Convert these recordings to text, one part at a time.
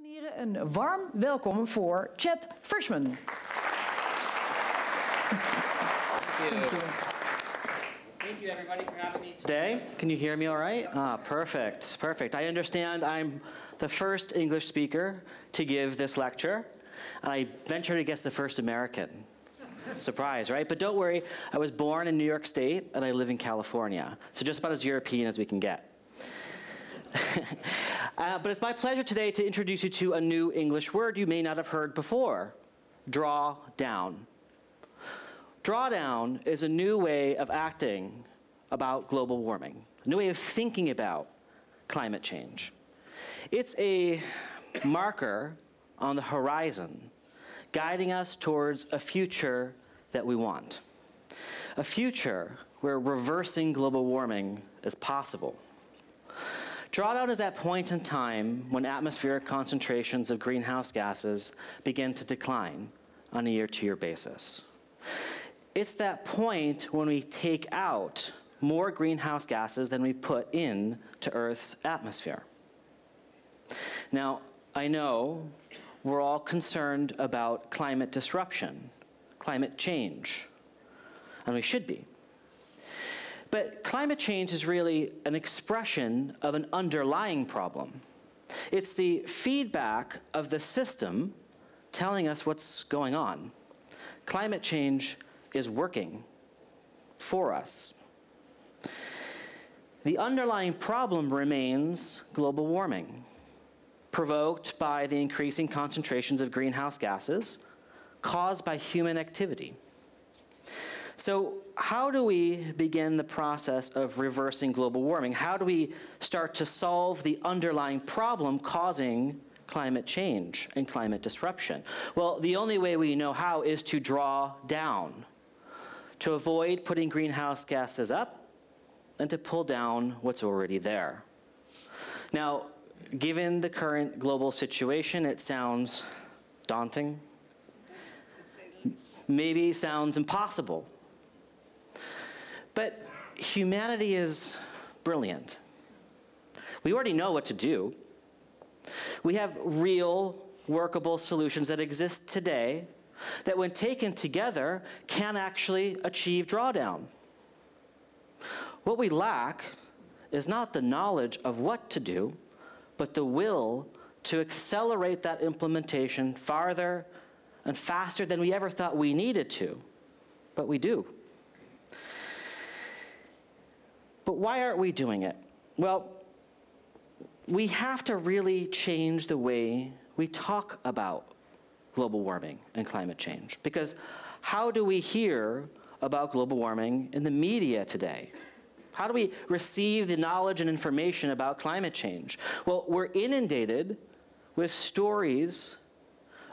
en heren, een warm welkom voor Chad Frischmann. Thank you. Thank you, everybody, for having me today. Can you hear me all right? Ah, perfect, perfect. I understand I'm the first English speaker to give this lecture, and I venture to guess the first American. Surprise, right? But don't worry, I was born in New York State, and I live in California, so just about as European as we can get. But it's my pleasure today to introduce you to a new English word you may not have heard before: draw down. Drawdown is a new way of acting about global warming, a new way of thinking about climate change. It's a marker on the horizon, guiding us towards a future that we want. A future where reversing global warming is possible. Drawdown is that point in time when atmospheric concentrations of greenhouse gases begin to decline on a year-to-year basis. It's that point when we take out more greenhouse gases than we put in to Earth's atmosphere. Now, I know we're all concerned about climate disruption, climate change, and we should be. But climate change is really an expression of an underlying problem. It's the feedback of the system telling us what's going on. Climate change is working for us. The underlying problem remains global warming, provoked by the increasing concentrations of greenhouse gases caused by human activity. So how do we begin the process of reversing global warming? How do we start to solve the underlying problem causing climate change and climate disruption? Well, the only way we know how is to draw down, to avoid putting greenhouse gases up and to pull down what's already there. Now, given the current global situation, it sounds daunting, maybe sounds impossible. But humanity is brilliant. We already know what to do. We have real, workable solutions that exist today that, when taken together, can actually achieve drawdown. What we lack is not the knowledge of what to do, but the will to accelerate that implementation farther and faster than we ever thought we needed to. But we do. But why aren't we doing it? Well, we have to really change the way we talk about global warming and climate change. Because how do we hear about global warming in the media today? How do we receive the knowledge and information about climate change? Well, we're inundated with stories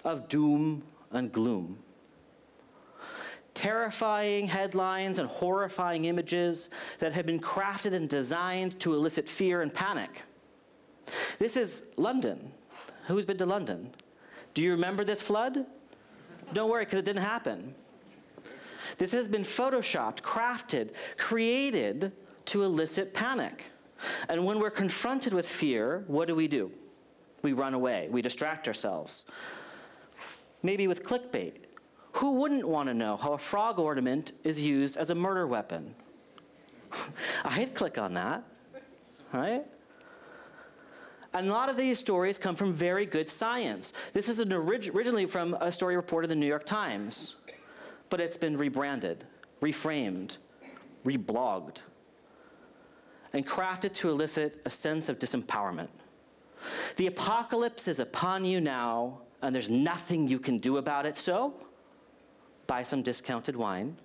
of doom and gloom. Terrifying headlines and horrifying images that have been crafted and designed to elicit fear and panic. This is London. Who's been to London? Do you remember this flood? Don't worry, because it didn't happen. This has been photoshopped, crafted, created to elicit panic. And when we're confronted with fear, what do? We run away. We distract ourselves. Maybe with clickbait. Who wouldn't want to know how a frog ornament is used as a murder weapon? I'd click on that, right? And a lot of these stories come from very good science. This is originally from a story reported in the New York Times, but it's been rebranded, reframed, reblogged, and crafted to elicit a sense of disempowerment. The apocalypse is upon you now, and there's nothing you can do about it, so buy some discounted wine,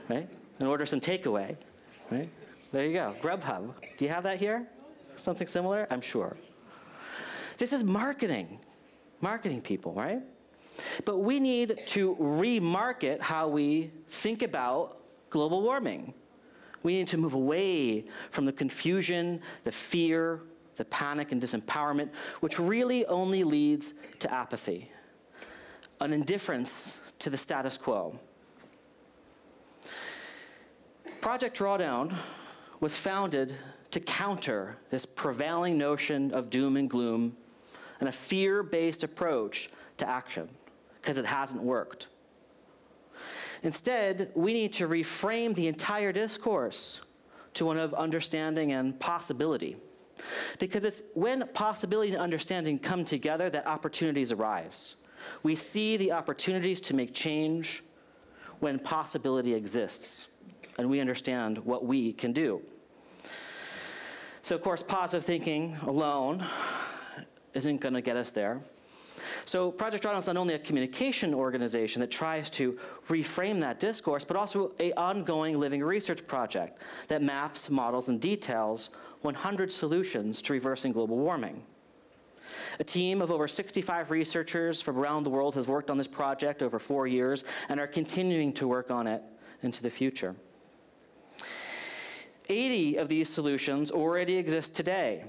right? And order some takeaway, right? There you go, Grubhub. Do you have that here? Something similar? I'm sure. This is marketing people, right? But we need to remarket how we think about global warming. We need to move away from the confusion, the fear, the panic and disempowerment, which really only leads to apathy, an indifference to the status quo. Project Drawdown was founded to counter this prevailing notion of doom and gloom and a fear-based approach to action, because it hasn't worked. Instead, we need to reframe the entire discourse to one of understanding and possibility. Because it's when possibility and understanding come together that opportunities arise. We see the opportunities to make change when possibility exists, and we understand what we can do. So, of course, positive thinking alone isn't going to get us there. So Project Drawdown is not only a communication organization that tries to reframe that discourse, but also an ongoing living research project that maps, models, and details 100 solutions to reversing global warming. A team of over 65 researchers from around the world has worked on this project over 4 years and are continuing to work on it into the future. 80 of these solutions already exist today.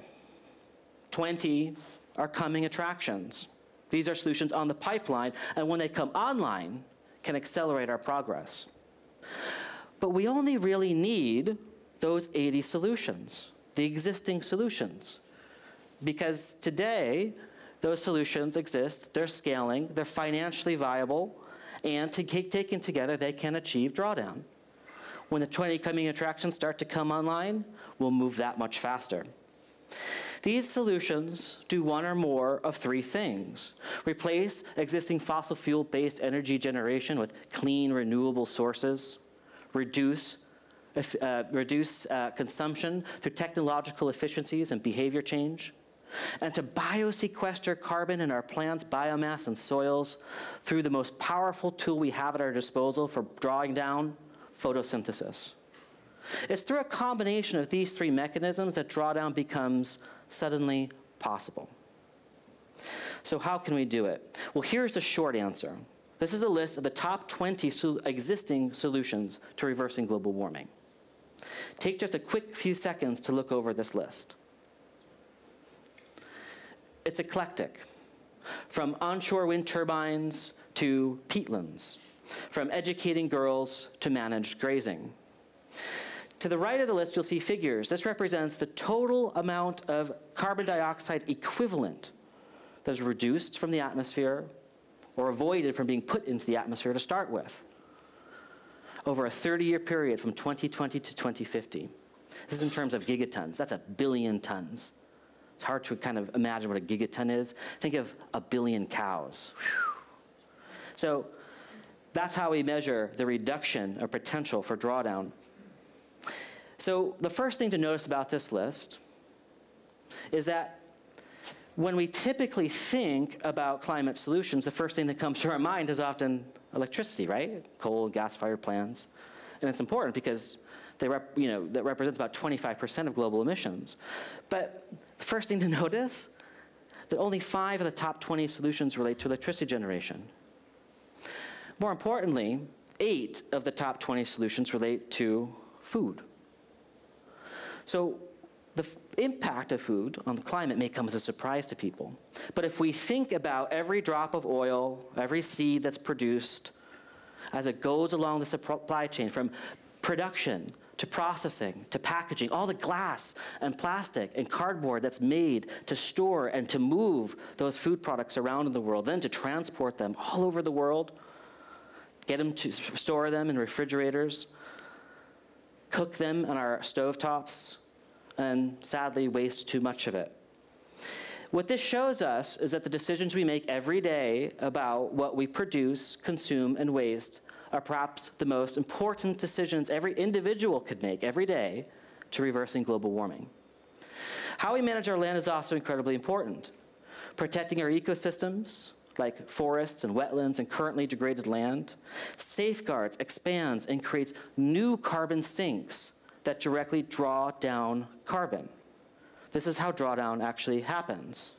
20 are coming attractions. These are solutions on the pipeline, and when they come online, can accelerate our progress. But we only really need those 80 solutions, the existing solutions. Because today, those solutions exist, they're scaling, they're financially viable, and taken together, they can achieve drawdown. When the 20 coming attractions start to come online, we'll move that much faster. These solutions do one or more of three things: replace existing fossil fuel-based energy generation with clean, renewable sources, reduce consumption through technological efficiencies and behavior change, and to biosequester carbon in our plants, biomass, and soils through the most powerful tool we have at our disposal for drawing down: photosynthesis. It's through a combination of these three mechanisms that drawdown becomes suddenly possible. So how can we do it? Well, here's the short answer. This is a list of the top 20 existing solutions to reversing global warming. Take just a quick few seconds to look over this list. It's eclectic, from onshore wind turbines to peatlands, from educating girls to managed grazing. To the right of the list, you'll see figures. This represents the total amount of carbon dioxide equivalent that is reduced from the atmosphere or avoided from being put into the atmosphere to start with over a 30-year period from 2020 to 2050. This is in terms of gigatons. That's 1 billion tons. It's hard to kind of imagine what a gigaton is. Think of 1 billion cows. Whew. So that's how we measure the reduction of potential for drawdown. So the first thing to notice about this list is that when we typically think about climate solutions, the first thing that comes to our mind is often electricity, right? Coal and gas-fired plants. And it's important because that represents about 25% of global emissions. But the first thing to notice, that only 5 of the top 20 solutions relate to electricity generation. More importantly, 8 of the top 20 solutions relate to food. So the impact of food on the climate may come as a surprise to people. But if we think about every drop of oil, every seed that's produced, as it goes along the supply chain from production to processing to packaging, all the glass and plastic and cardboard that's made to store and to move those food products around in the world, then to transport them all over the world, get them to store them in refrigerators, cook them on our stovetops, and sadly waste too much of it. What this shows us is that the decisions we make every day about what we produce, consume, and waste are perhaps the most important decisions every individual could make every day to reversing global warming. How we manage our land is also incredibly important. Protecting our ecosystems, like forests and wetlands and currently degraded land, safeguards, expands, and creates new carbon sinks that directly draw down carbon. This is how drawdown actually happens.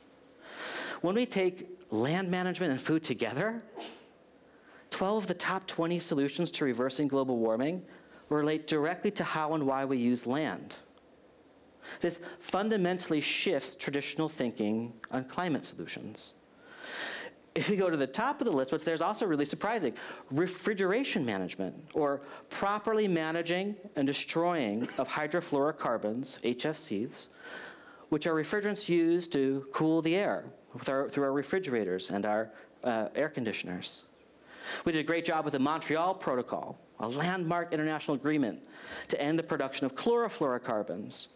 When we take land management and food together, 12 of the top 20 solutions to reversing global warming relate directly to how and why we use land. This fundamentally shifts traditional thinking on climate solutions. If we go to the top of the list, what's there is also really surprising: refrigeration management, or properly managing and destroying of hydrofluorocarbons, HFCs, which are refrigerants used to cool the air through our refrigerators and our air conditioners. We did a great job with the Montreal Protocol, a landmark international agreement to end the production of chlorofluorocarbons,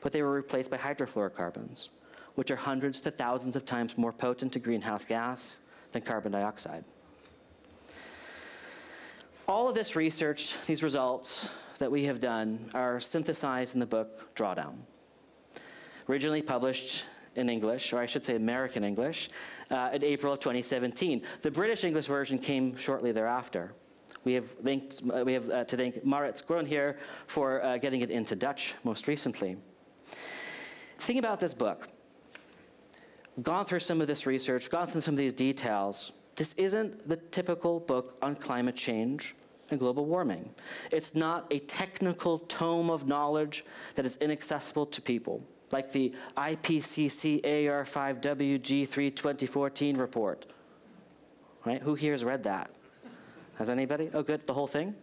but they were replaced by hydrofluorocarbons, which are hundreds to thousands of times more potent a greenhouse gas than carbon dioxide. All of this research, these results that we have done, are synthesized in the book Drawdown, originally published in English, or I should say American English, in April of 2017. The British English version came shortly thereafter. We have to thank Maurits Groen here for getting it into Dutch most recently. Think about this book. We've gone through some of this research, gone through some of these details. This isn't the typical book on climate change and global warming. It's not a technical tome of knowledge that is inaccessible to people, like the IPCC AR5WG3 2014 report. Right? Who here has read that? Has anybody? Oh, good. The whole thing?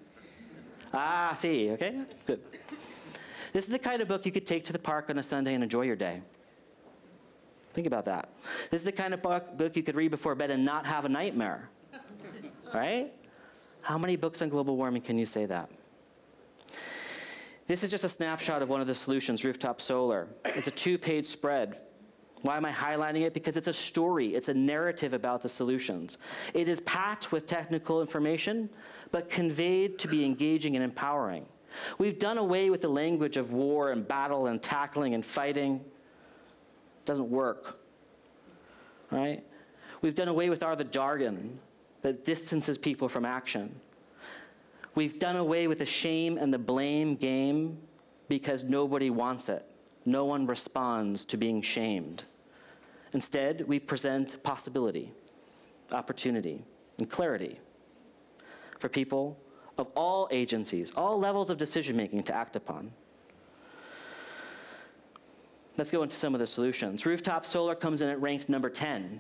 Ah, see. Okay, good. This is the kind of book you could take to the park on a Sunday and enjoy your day. Think about that. This is the kind of book you could read before bed and not have a nightmare. Right? How many books on global warming can you say that? This is just a snapshot of one of the solutions, rooftop solar. It's a 2-page spread. Why am I highlighting it? Because it's a story. It's a narrative about the solutions. It is packed with technical information, but conveyed to be engaging and empowering. We've done away with the language of war and battle and tackling and fighting. It doesn't work, right? We've done away with all the jargon that distances people from action. We've done away with the shame and the blame game because nobody wants it. No one responds to being shamed. Instead, we present possibility, opportunity, and clarity for people of all agencies, all levels of decision-making to act upon. Let's go into some of the solutions. Rooftop solar comes in at ranked number 10.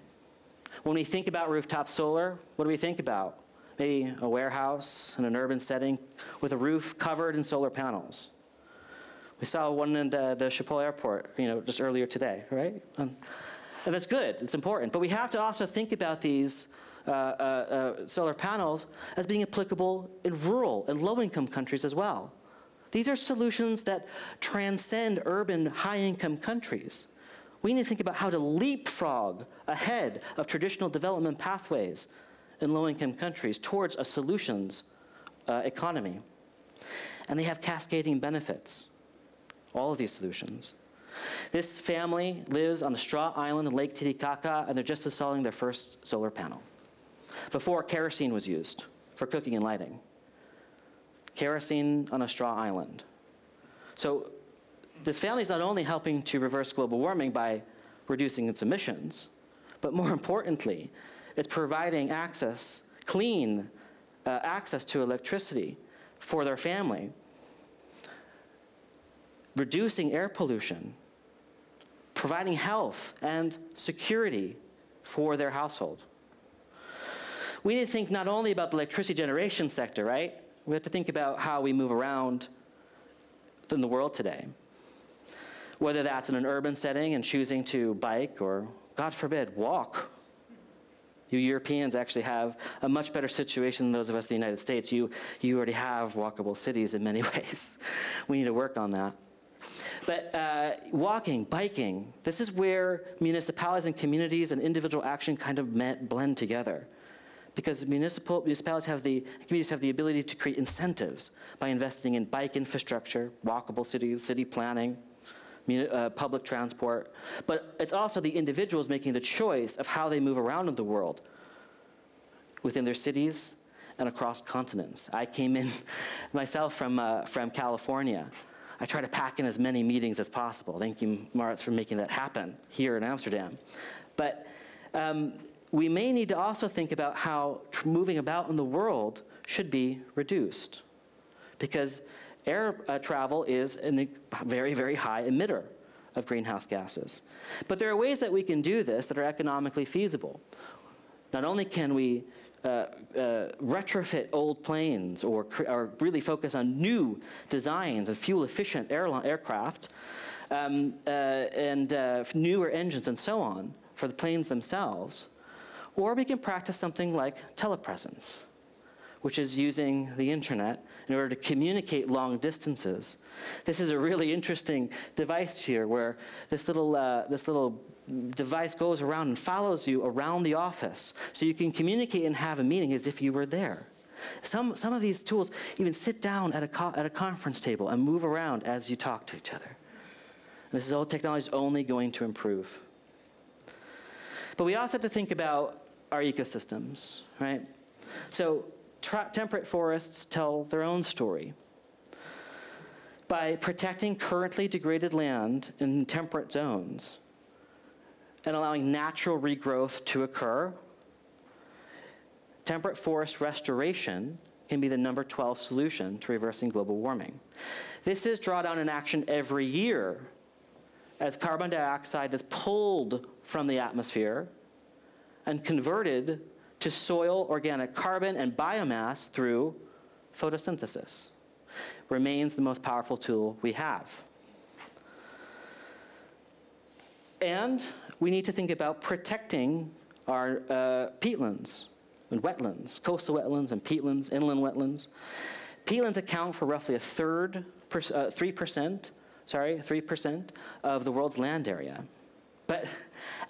When we think about rooftop solar, what do we think about? Maybe a warehouse in an urban setting with a roof covered in solar panels. We saw one in the Schiphol airport, just earlier today, right? And that's good, it's important. But we have to also think about these solar panels as being applicable in rural and low-income countries as well. These are solutions that transcend urban high-income countries. We need to think about how to leapfrog ahead of traditional development pathways in low-income countries towards a solutions economy. And they have cascading benefits, all of these solutions. This family lives on a straw island in Lake Titicaca, and they're just installing their first solar panel. Before, kerosene was used for cooking and lighting. Kerosene on a straw island. So this family is not only helping to reverse global warming by reducing its emissions, but more importantly, it's providing access, clean access to electricity for their family, reducing air pollution, providing health and security for their household. We need to think not only about the electricity generation sector, right? We have to think about how we move around in the world today. Whether that's in an urban setting and choosing to bike or, God forbid, walk. You Europeans actually have a much better situation than those of us in the United States. You already have walkable cities in many ways. We need to work on that. But walking, biking, this is where municipalities and communities and individual action kind of blend together. Because municipalities have communities have the ability to create incentives by investing in bike infrastructure, walkable cities, city planning, public transport. But it's also the individuals making the choice of how they move around in the world within their cities and across continents. I came in myself from California. I try to pack in as many meetings as possible. Thank you, Maurits, for making that happen here in Amsterdam. But we may need to also think about how moving about in the world should be reduced. Because air travel is a very, very high emitter of greenhouse gases. But there are ways that we can do this that are economically feasible. Not only can we retrofit old planes or really focus on new designs of fuel-efficient aircraft, newer engines and so on for the planes themselves. Or we can practice something like telepresence, which is using the internet in order to communicate long distances. This is a really interesting device here where this little device goes around and follows you around the office so you can communicate and have a meeting as if you were there. Some of these tools even sit down at a conference table and move around as you talk to each other. This is all technology is only going to improve. But we also have to think about our ecosystems, right? So temperate forests tell their own story. By protecting currently degraded land in temperate zones and allowing natural regrowth to occur, temperate forest restoration can be the number 12 solution to reversing global warming. This is drawdown in action every year as carbon dioxide is pulled from the atmosphere and converted to soil organic carbon and biomass through photosynthesis. Remains the most powerful tool we have. And we need to think about protecting our peatlands and wetlands, coastal wetlands and peatlands, inland wetlands. Peatlands account for roughly 3% of the world's land area. But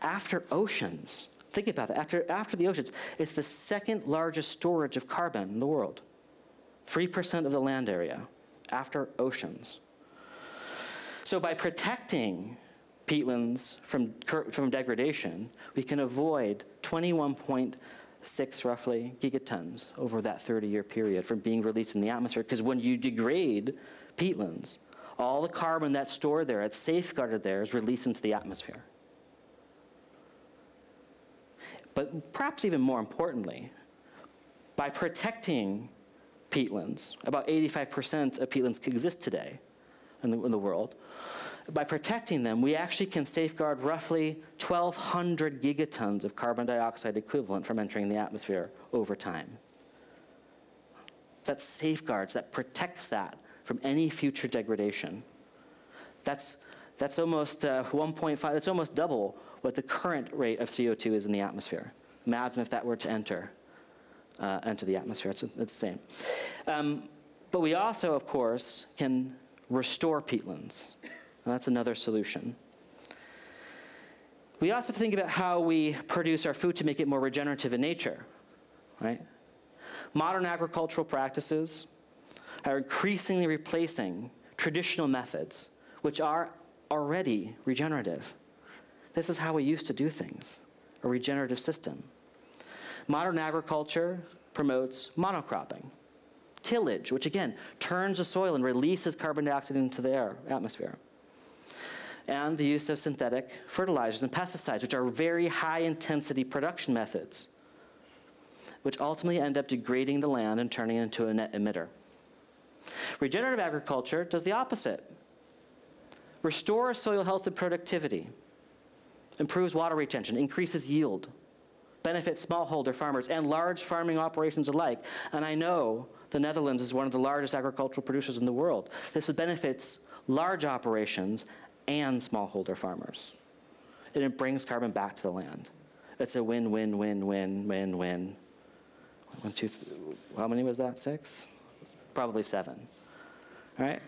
after oceans, think about that, after the oceans, it's the second largest storage of carbon in the world. 3% of the land area after oceans. So by protecting peatlands from degradation, we can avoid 21.6 roughly gigatons over that 30-year period from being released in the atmosphere. Because when you degrade peatlands, all the carbon that's stored there, it's safeguarded there, is released into the atmosphere. But perhaps even more importantly, by protecting peatlands, about 85% of peatlands exist today in the world. By protecting them, we actually can safeguard roughly 1,200 gigatons of carbon dioxide equivalent from entering the atmosphere over time. That safeguards, that protects that from any future degradation. That's almost 1.5, that's almost double what the current rate of CO2 is in the atmosphere. Imagine if that were to enter the atmosphere. It's the same. But we also, of course, can restore peatlands. And that's another solution. We also have to think about how we produce our food to make it more regenerative in nature, right? Modern agricultural practices are increasingly replacing traditional methods, which are already regenerative. This is how we used to do things, a regenerative system. Modern agriculture promotes monocropping, tillage, which again turns the soil and releases carbon dioxide into the atmosphere, and the use of synthetic fertilizers and pesticides, which are very high-intensity production methods, which ultimately end up degrading the land and turning it into a net emitter. Regenerative agriculture does the opposite. Restores soil health and productivity, improves water retention, increases yield, benefits smallholder farmers and large farming operations alike. And I know the Netherlands is one of the largest agricultural producers in the world. This benefits large operations and smallholder farmers. And it brings carbon back to the land. It's a win, win, win, win, win, win. 1, 2, 3, how many was that? 6? Probably 7. All right?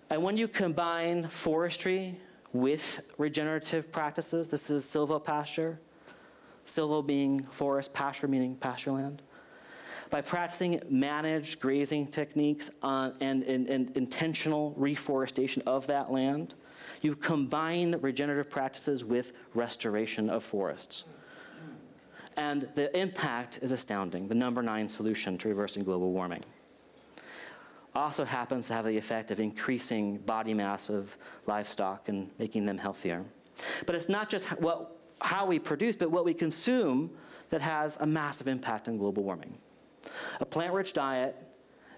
And when you combine forestry with regenerative practices, this is silvopasture, silvo being forest, pasture meaning pasture land. By practicing managed grazing techniques and intentional reforestation of that land, you combine regenerative practices with restoration of forests. And the impact is astounding, the number 9 solution to reversing global warming. Also happens to have the effect of increasing body mass of livestock and making them healthier. But it's not just how we produce, but what we consume that has a massive impact on global warming. A plant-rich diet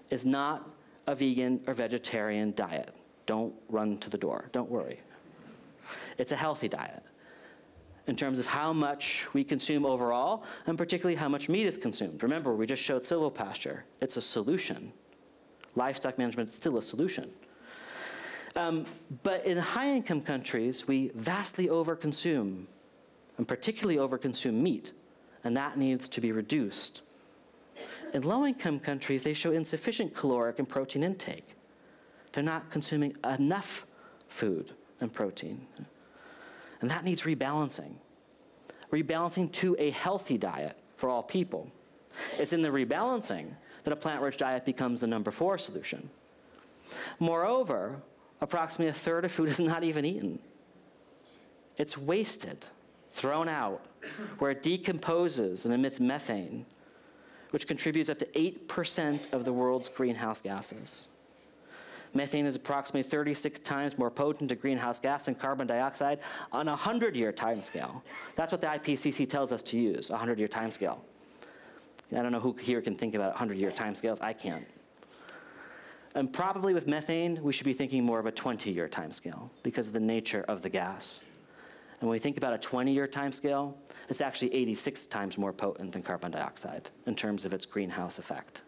is not a vegan or vegetarian diet. Don't run to the door, don't worry. It's a healthy diet in terms of how much we consume overall, and particularly how much meat is consumed. Remember, we just showed silvopasture. It's a solution. Livestock management is still a solution. But in high-income countries, we vastly overconsume, and particularly overconsume meat, and that needs to be reduced. In low-income countries, they show insufficient caloric and protein intake. They're not consuming enough food and protein. And that needs rebalancing. Rebalancing to a healthy diet for all people. It's in the rebalancing that a plant-rich diet becomes the number 4 solution. Moreover, approximately a third of food is not even eaten. It's wasted, thrown out, where it decomposes and emits methane, which contributes up to 8% of the world's greenhouse gases. Methane is approximately 36 times more potent a greenhouse gas than carbon dioxide on a 100-year timescale. That's what the IPCC tells us to use, a 100-year timescale. I don't know who here can think about 100-year timescales. I can't. And probably with methane, we should be thinking more of a 20-year timescale because of the nature of the gas. And when we think about a 20-year timescale, it's actually 86 times more potent than carbon dioxide in terms of its greenhouse effect.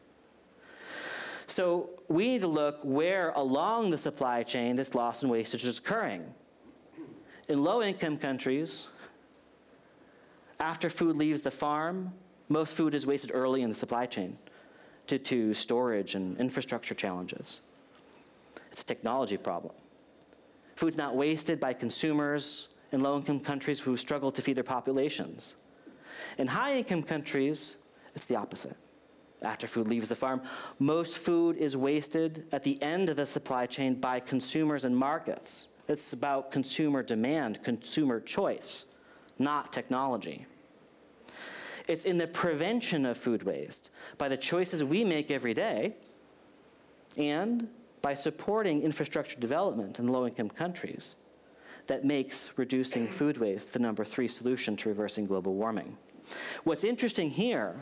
So we need to look where along the supply chain this loss and wastage is occurring. In low-income countries, after food leaves the farm, most food is wasted early in the supply chain due to storage and infrastructure challenges. It's a technology problem. Food's not wasted by consumers in low-income countries who struggle to feed their populations. In high-income countries, it's the opposite. After food leaves the farm, most food is wasted at the end of the supply chain by consumers and markets. It's about consumer demand, consumer choice, not technology. It's in the prevention of food waste by the choices we make every day and by supporting infrastructure development in low-income countries that makes reducing food waste the number 3 solution to reversing global warming. What's interesting here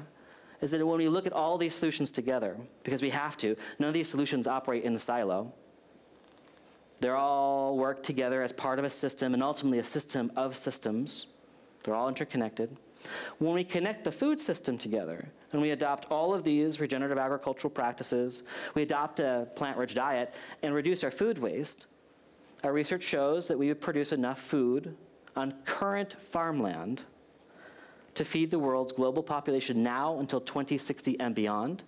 is that when we look at all these solutions together, because we have to, none of these solutions operate in a silo. They're all work together as part of a system and ultimately a system of systems. They're all interconnected. When we connect the food system together and we adopt all of these regenerative agricultural practices, we adopt a plant-rich diet and reduce our food waste, our research shows that we would produce enough food on current farmland to feed the world's global population now until 2060 and beyond.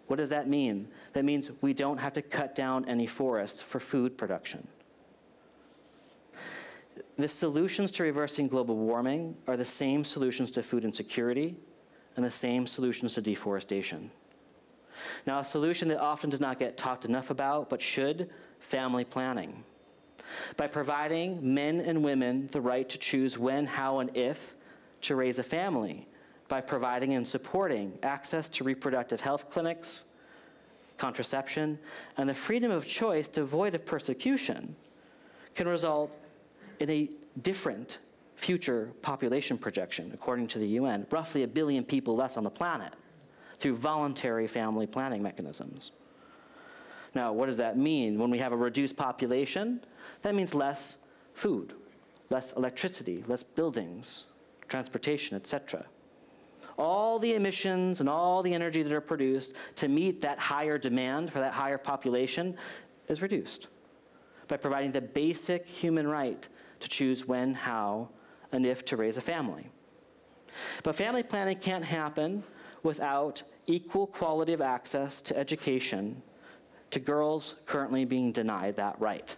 What does that mean? That means we don't have to cut down any forests for food production. The solutions to reversing global warming are the same solutions to food insecurity and the same solutions to deforestation. Now, a solution that often does not get talked enough about, but should, family planning. By providing men and women the right to choose when, how, and if to raise a family, by providing and supporting access to reproductive health clinics, contraception, and the freedom of choice devoid of persecution, can result in a different future population projection, according to the UN, roughly 1 billion people less on the planet, through voluntary family planning mechanisms. Now, what does that mean? When we have a reduced population, that means less food, less electricity, less buildings, transportation, etc. All the emissions and all the energy that are produced to meet that higher demand for that higher population is reduced by providing the basic human right to choose when, how, and if to raise a family. But family planning can't happen without equal quality of access to education to girls currently being denied that right.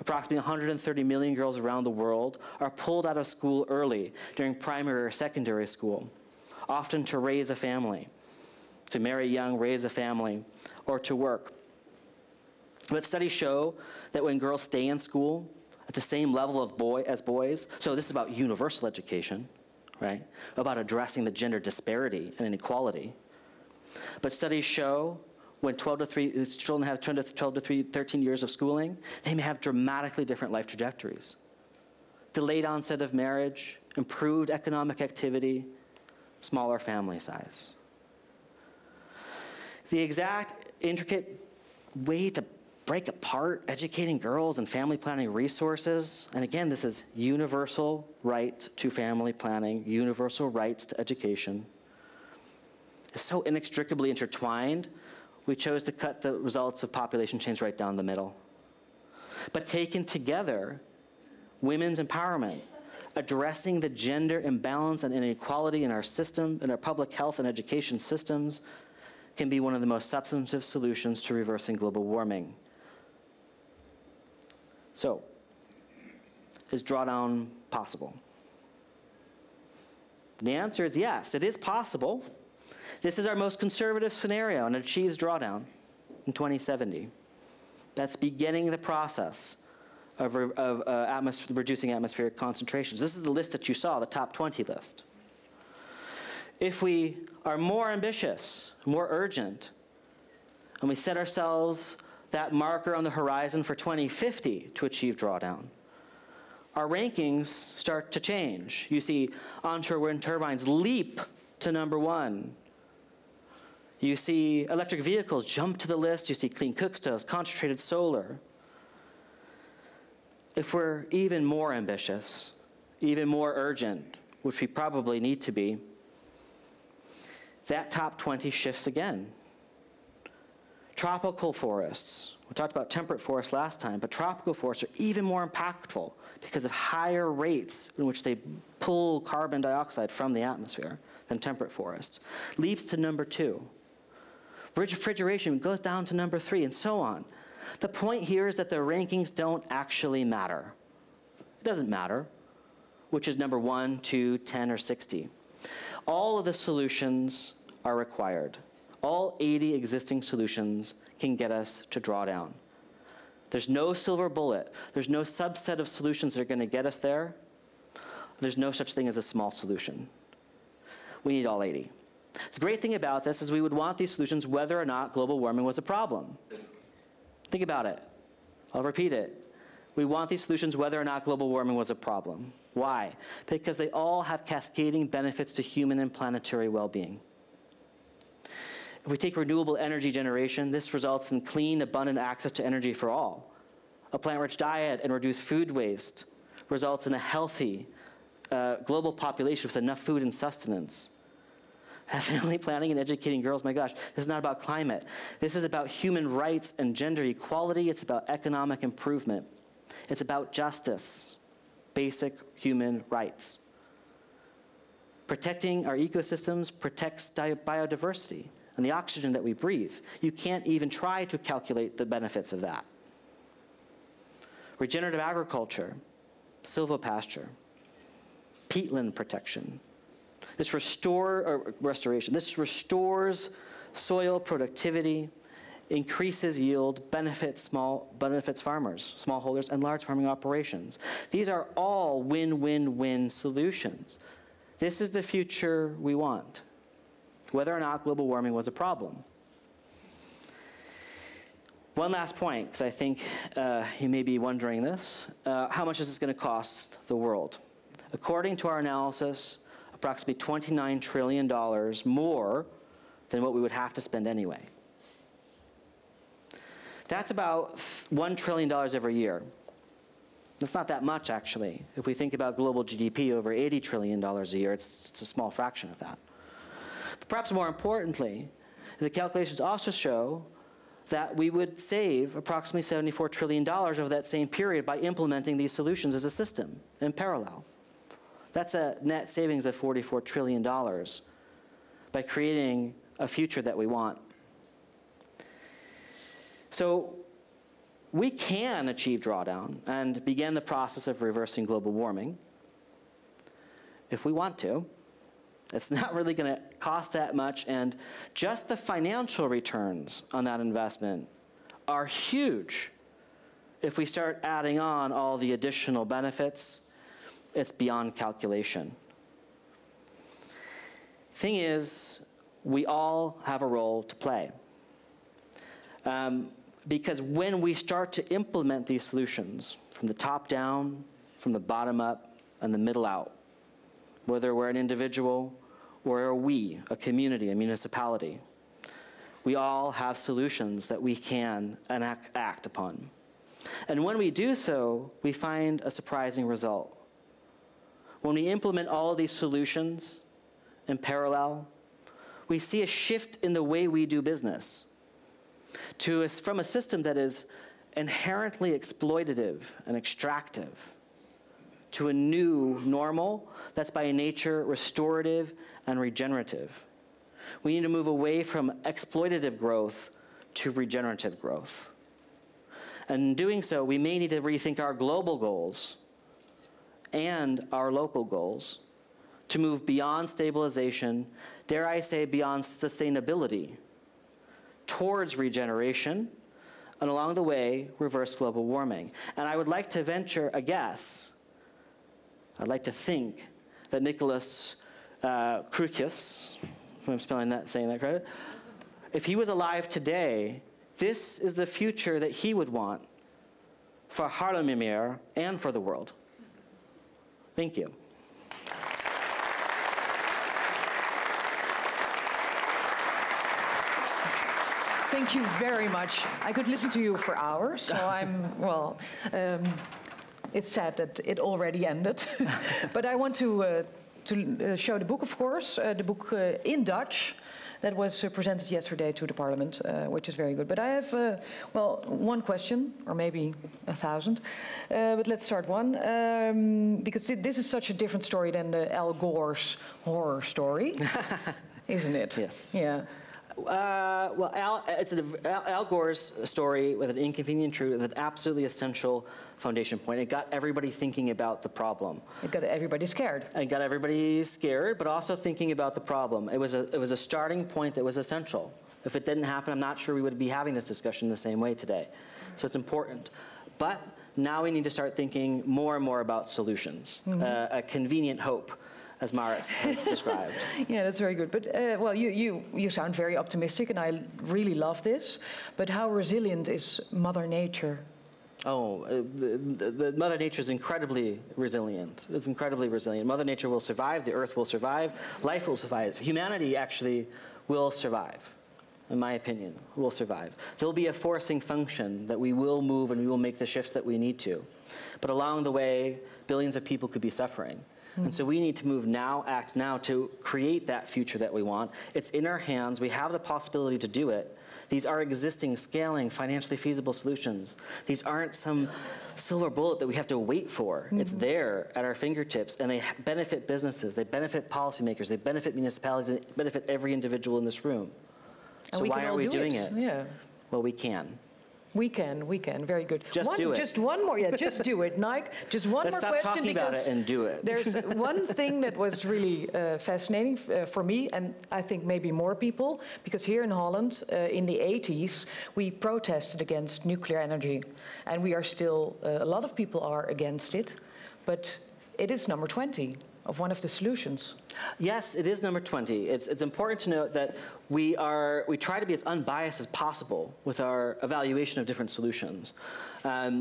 Approximately 130 million girls around the world are pulled out of school early during primary or secondary school, often to raise a family, to marry young, raise a family, or to work. But studies show that when girls stay in school at the same level of as boys, so this is about universal education, right? About addressing the gender disparity and inequality. But studies show when children have 12 to 13 years of schooling, they may have dramatically different life trajectories. Delayed onset of marriage, improved economic activity, smaller family size. The exact intricate way to break apart educating girls and family planning resources, and again, this is universal right to family planning, universal rights to education, is so inextricably intertwined, we chose to cut the results of population change right down the middle. But taken together, women's empowerment, addressing the gender imbalance and inequality in our system, in our public health and education systems, can be one of the most substantive solutions to reversing global warming. So, is drawdown possible? The answer is yes, it is possible. This is our most conservative scenario, and it achieves drawdown in 2070. That's beginning the process of reducing atmospheric concentrations. This is the list that you saw, the top 20 list. If we are more ambitious, more urgent, and we set ourselves that marker on the horizon for 2050 to achieve drawdown, our rankings start to change. You see onshore wind turbines leap to #1. You see electric vehicles jump to the list. You see clean cookstoves, concentrated solar. If we're even more ambitious, even more urgent, which we probably need to be, that top 20 shifts again. Tropical forests. We talked about temperate forests last time, but tropical forests are even more impactful because of higher rates in which they pull carbon dioxide from the atmosphere than temperate forests. Leaps to #2. Refrigeration goes down to #3, and so on. The point here is that the rankings don't actually matter. It doesn't matter which is #1, 2, 10, or 60. All of the solutions are required. All 80 existing solutions can get us to drawdown. There's no silver bullet. There's no subset of solutions that are going to get us there. There's no such thing as a small solution. We need all 80. The great thing about this is we would want these solutions whether or not global warming was a problem. Think about it. I'll repeat it. We want these solutions whether or not global warming was a problem. Why? Because they all have cascading benefits to human and planetary well-being. If we take renewable energy generation, this results in clean, abundant access to energy for all. A plant-rich diet and reduced food waste results in a healthy global population with enough food and sustenance. Family planning and educating girls, my gosh, this is not about climate. This is about human rights and gender equality. It's about economic improvement. It's about justice, basic human rights. Protecting our ecosystems protects biodiversity and the oxygen that we breathe. You can't even try to calculate the benefits of that. Regenerative agriculture, silvopasture, peatland protection. This restoration. This restores soil productivity, increases yield, benefits farmers, smallholders, and large farming operations. These are all win-win-win solutions. This is the future we want, whether or not global warming was a problem. One last point, because I think you may be wondering this. How much is this going to cost the world? According to our analysis, approximately $29 trillion more than what we would have to spend anyway. That's about $1 trillion every year. That's not that much, actually. If we think about global GDP over $80 trillion a year, it's a small fraction of that. But perhaps more importantly, the calculations also show that we would save approximately $74 trillion over that same period by implementing these solutions as a system in parallel. That's a net savings of $44 trillion by creating a future that we want. So we can achieve drawdown and begin the process of reversing global warming if we want to. It's not really going to cost that much, and just the financial returns on that investment are huge. If we start adding on all the additional benefits, it's beyond calculation. Thing is, we all have a role to play. Because when we start to implement these solutions from the top down, from the bottom up, and the middle out, whether we're an individual or a community, a municipality, we all have solutions that we can act upon. And when we do so, we find a surprising result. When we implement all of these solutions in parallel, we see a shift in the way we do business from a system that is inherently exploitative and extractive to a new normal that's by nature restorative and regenerative. We need to move away from exploitative growth to regenerative growth. And in doing so, we may need to rethink our global goals and our local goals to move beyond stabilization, dare I say beyond sustainability, towards regeneration, and along the way, reverse global warming. And I would like to venture a guess. I'd like to think that Nicholas Cruquius, if I'm saying that correct, if he was alive today, this is the future that he would want for Haarlemmermeer and for the world. Thank you. Thank you very much. I could listen to you for hours, so it's sad that it already ended. But I want to show the book, of course, the book in Dutch that was presented yesterday to the Parliament, which is very good. But I have, one question, or maybe 1,000. But let's start one, because this is such a different story than the Al Gore's horror story, isn't it? Yes. Yeah. It's Al Gore's story with an inconvenient truth, with an absolutely essential foundation point. It got everybody thinking about the problem. It got everybody scared. It got everybody scared, but also thinking about the problem. It was a starting point that was essential. If it didn't happen, I'm not sure we would be having this discussion the same way today. So it's important. But now we need to start thinking more and more about solutions, a convenient hope, as Maurits has described. Yeah, that's very good. But you sound very optimistic, and I really love this. But how resilient is Mother Nature? Oh, the Mother Nature is incredibly resilient. It's incredibly resilient. Mother Nature will survive. The Earth will survive. Life will survive. Humanity actually will survive. In my opinion, will survive. There'll be a forcing function that we will move and we will make the shifts that we need to. But along the way, billions of people could be suffering. And so we need to move now, act now to create that future that we want. It's in our hands. We have the possibility to do it. These are existing, scaling, financially feasible solutions. These aren't some silver bullet that we have to wait for. It's there at our fingertips, and they benefit businesses. They benefit policymakers. They benefit municipalities. They benefit every individual in this room. So why are we doing it? Yeah. Well, we can. We can, very good. Just do it. Just one more, just do it, Nike. Just one more question. Let's stop talking about it and do it. There's one thing that was really fascinating for me, and I think maybe more people, because here in Holland, in the 80s, we protested against nuclear energy. And we are still, a lot of people are against it, but it is number 20 of one of the solutions. Yes, it is number 20. It's important to note that we try to be as unbiased as possible with our evaluation of different solutions.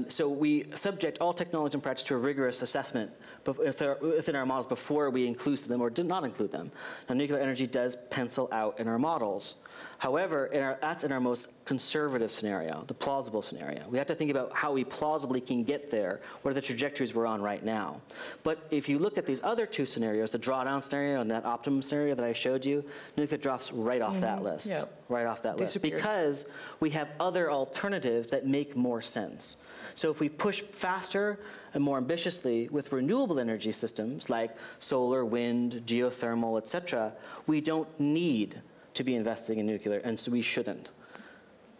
So we subject all technologies and practice to a rigorous assessment within our models before we include them or did not include them. Now, nuclear energy does pencil out in our models. However, that's in our most conservative scenario, the plausible scenario. We have to think about how we plausibly can get there, what are the trajectories we're on right now. But if you look at these other two scenarios, the drawdown scenario and that optimum scenario that I showed you, nuclear drops right off that list, right off that list, because we have other alternatives that make more sense. So if we push faster and more ambitiously with renewable energy systems like solar, wind, geothermal, et cetera, we don't need to be investing in nuclear, and so we shouldn't.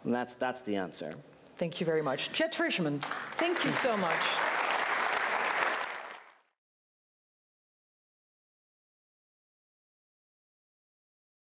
And that's the answer. Thank you very much. Chet Frischmann, thank you so much.